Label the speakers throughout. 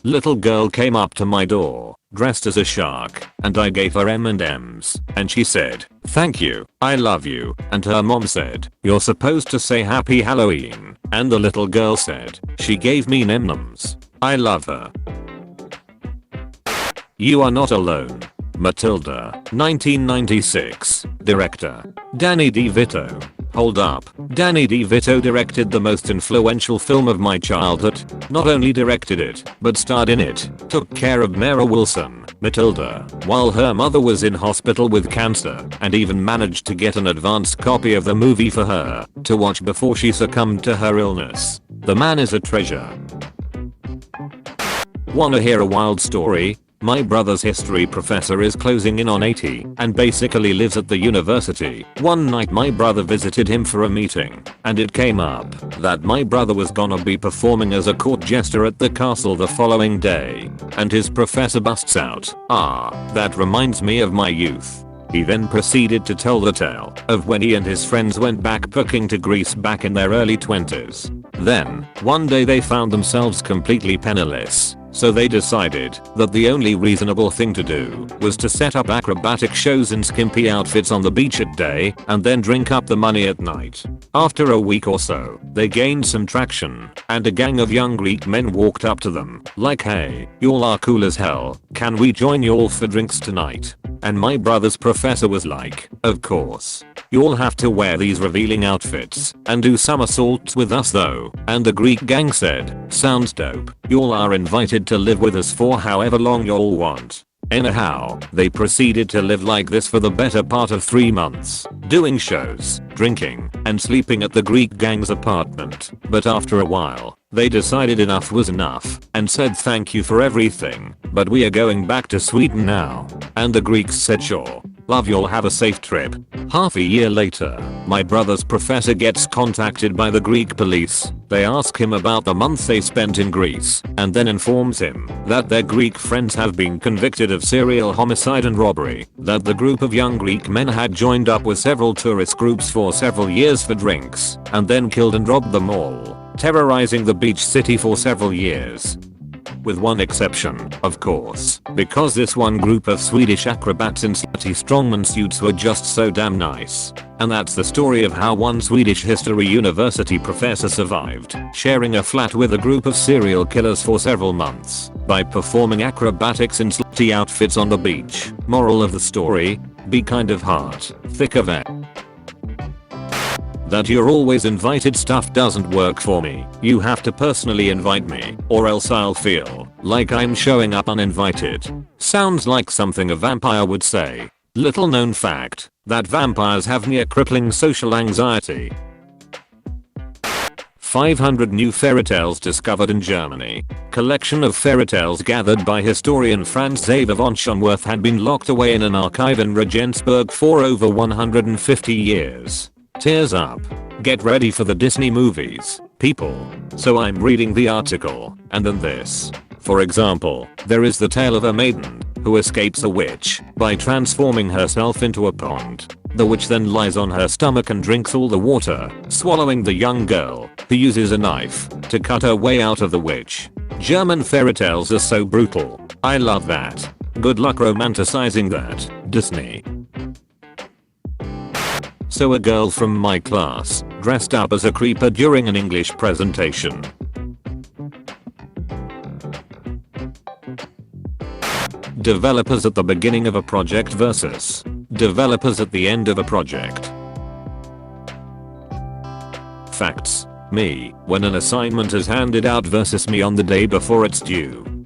Speaker 1: Little girl came up to my door, dressed as a shark, and I gave her M&Ms, and she said, "Thank you, I love you," and her mom said, "You're supposed to say Happy Halloween," and the little girl said, "She gave me M&Ms. I love her." You Are Not Alone. Matilda, 1996. Director, Danny DeVito. Hold up, Danny DeVito directed the most influential film of my childhood. Not only directed it, but starred in it, took care of Mara Wilson, Matilda, while her mother was in hospital with cancer, and even managed to get an advanced copy of the movie for her to watch before she succumbed to her illness. The man is a treasure. Wanna hear a wild story? My brother's history professor is closing in on 80 and basically lives at the university. One night my brother visited him for a meeting, and it came up that my brother was gonna be performing as a court jester at the castle the following day. And his professor busts out, "That reminds me of my youth." He then proceeded to tell the tale of when he and his friends went backpacking to Greece back in their early 20s. Then, one day they found themselves completely penniless. So they decided that the only reasonable thing to do was to set up acrobatic shows in skimpy outfits on the beach at day and then drink up the money at night. After a week or so, they gained some traction, and a gang of young Greek men walked up to them like, "Hey, y'all are cool as hell, can we join y'all for drinks tonight?" And my brother's professor was like, "Of course. You'll have to wear these revealing outfits and do somersaults with us though." And the Greek gang said, "Sounds dope. Y'all are invited to live with us for however long y'all want." Anyhow, they proceeded to live like this for the better part of 3 months, doing shows, drinking, and sleeping at the Greek gang's apartment. But after a while, they decided enough was enough and said thank you for everything, but we are going back to Sweden now. And the Greeks said sure. Love y'all, have a safe trip. Half a year later, my brother's professor gets contacted by the Greek police. They ask him about the month they spent in Greece and then informs him that their Greek friends have been convicted of serial homicide and robbery, that the group of young Greek men had joined up with several tourist groups for several years for drinks and then killed and robbed them all, terrorizing the beach city for several years. With one exception, of course, because this one group of Swedish acrobats in slutty strongman suits were just so damn nice. And that's the story of how one Swedish history university professor survived, sharing a flat with a group of serial killers for several months, by performing acrobatics in slutty outfits on the beach. Moral of the story? Be kind of heart, thick of it. That you're always invited stuff doesn't work for me. You have to personally invite me, or else I'll feel like I'm showing up uninvited. Sounds like something a vampire would say. Little known fact, that vampires have near crippling social anxiety. 500 new fairy tales discovered in Germany. Collection of fairy tales gathered by historian Franz Xaver von Schonwerth had been locked away in an archive in Regensburg for over 150 years. Tears up. Get ready for the Disney movies, people. So I'm reading the article, and then this. For example, there is the tale of a maiden who escapes a witch by transforming herself into a pond. The witch then lies on her stomach and drinks all the water, swallowing the young girl, who uses a knife to cut her way out of the witch. German fairy tales are so brutal. I love that. Good luck romanticizing that, Disney. So a girl from my class dressed up as a creeper during an English presentation. Developers at the beginning of a project versus developers at the end of a project. Facts. Me, when an assignment is handed out versus me on the day before it's due.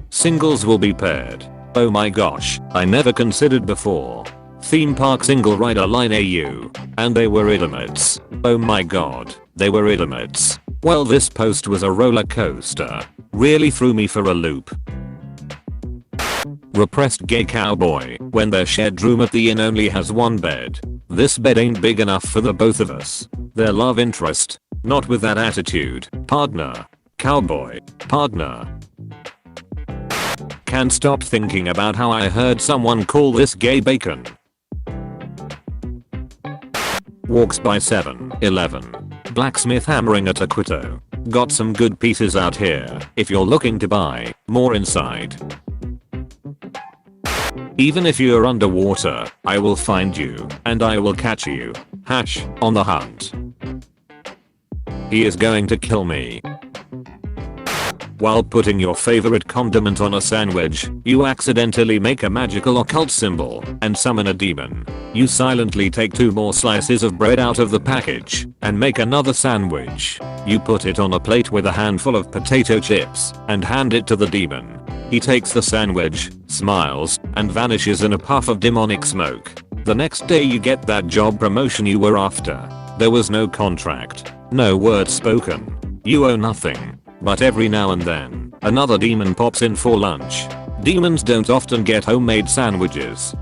Speaker 1: Singles will be paired. Oh my gosh, I never considered before. Theme park single rider line AU. And they were idiots. Oh my god, they were idiots. Well, this post was a roller coaster. Really threw me for a loop. Repressed gay cowboy when their shared room at the inn only has one bed. This bed ain't big enough for the both of us. Their love interest. Not with that attitude. Partner. Cowboy. Partner. Can't stop thinking about how I heard someone call this gay bacon. Walks by 7-Eleven. Blacksmith hammering at a Quito. Got some good pieces out here if you're looking to buy more inside. Even if you're underwater, I will find you and I will catch you. On the hunt. He is going to kill me. While putting your favorite condiment on a sandwich, you accidentally make a magical occult symbol and summon a demon. You silently take 2 more slices of bread out of the package and make another sandwich. You put it on a plate with a handful of potato chips and hand it to the demon. He takes the sandwich, smiles, and vanishes in a puff of demonic smoke. The next day you get that job promotion you were after. There was no contract, no word spoken. You owe nothing. But every now and then, another demon pops in for lunch. Demons don't often get homemade sandwiches.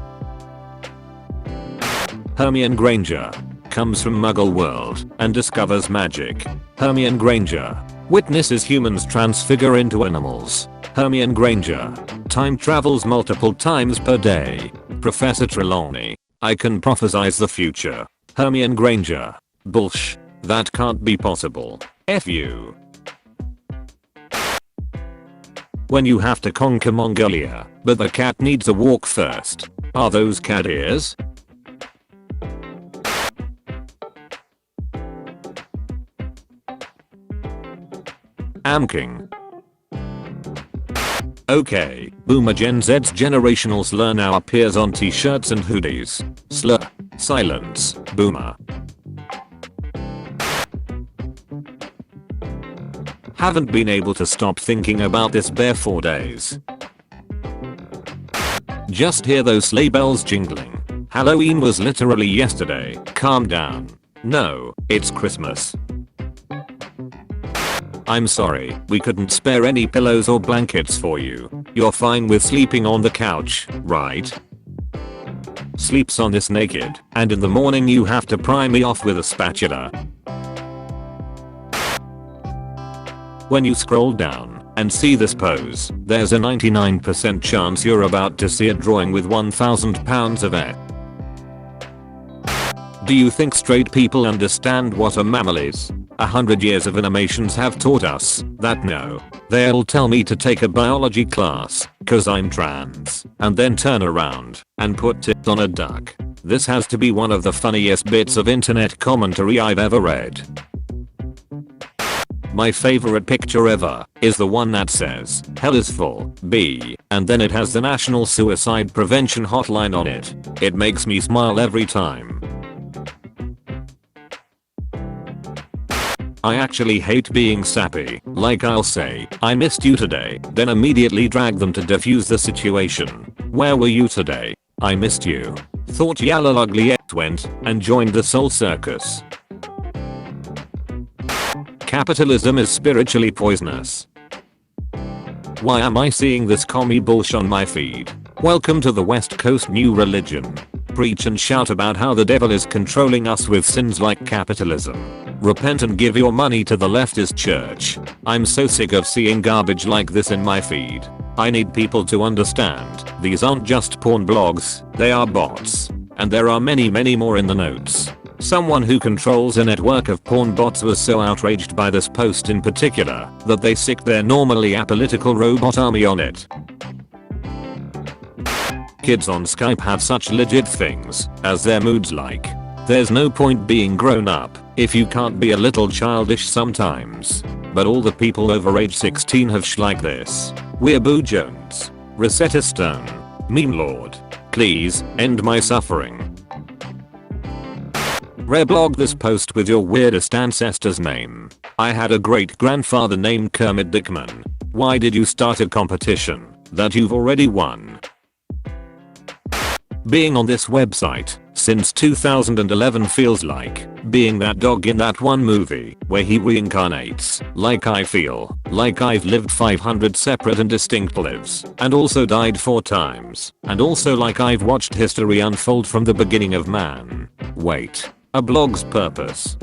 Speaker 1: Hermione Granger comes from Muggle world and discovers magic. Hermione Granger witnesses humans transfigure into animals. Hermione Granger time travels multiple times per day. Professor Trelawney, I can prophesize the future. Hermione Granger, bullsh. That can't be possible. F you. When you have to conquer Mongolia, but the cat needs a walk first. Are those cat ears? Amking. Okay, Boomer Gen Z's generational slur now appears on t-shirts and hoodies. Slur. Silence. Boomer. Haven't been able to stop thinking about this bear 4 days. Just hear those sleigh bells jingling. Halloween was literally yesterday. Calm down. No, it's Christmas. I'm sorry, we couldn't spare any pillows or blankets for you. You're fine with sleeping on the couch, right? Sleeps on this naked, and in the morning you have to pry me off with a spatula. When you scroll down and see this pose, there's a 99% chance you're about to see a drawing with 1,000 pounds of air. Do you think straight people understand what a mammal is? 100 years of animations have taught us that no. They'll tell me to take a biology class, cause I'm trans, and then turn around and put tits on a duck. This has to be one of the funniest bits of internet commentary I've ever read. My favorite picture ever is the one that says, hell is full, B, and then it has the National Suicide Prevention Hotline on it. It makes me smile every time. I actually hate being sappy, like I'll say, I missed you today, then immediately drag them to defuse the situation. Where were you today? I missed you. Thought yalla ugly X went and joined the soul circus. Capitalism is spiritually poisonous. Why am I seeing this commie bullshit on my feed? Welcome to the West Coast new religion. Preach and shout about how the devil is controlling us with sins like capitalism. Repent and give your money to the leftist church. I'm so sick of seeing garbage like this in my feed. I need people to understand, these aren't just porn blogs, they are bots. And there are many more in the notes. Someone who controls a network of porn bots was so outraged by this post in particular that they sicked their normally apolitical robot army on it. Kids on Skype have such legit things as their moods like. There's no point being grown up if you can't be a little childish sometimes. But all the people over age 16 have sh like this. We're Boo Jones. Rosetta Stone. Meme Lord. Please end my suffering. Reblog this post with your weirdest ancestor's name. I had a great grandfather named Kermit Dickman. Why did you start a competition that you've already won? Being on this website since 2011 feels like being that dog in that one movie where he reincarnates. Like I feel like I've lived 500 separate and distinct lives and also died 4 times. And also like I've watched history unfold from the beginning of man. Wait. A blog's purpose.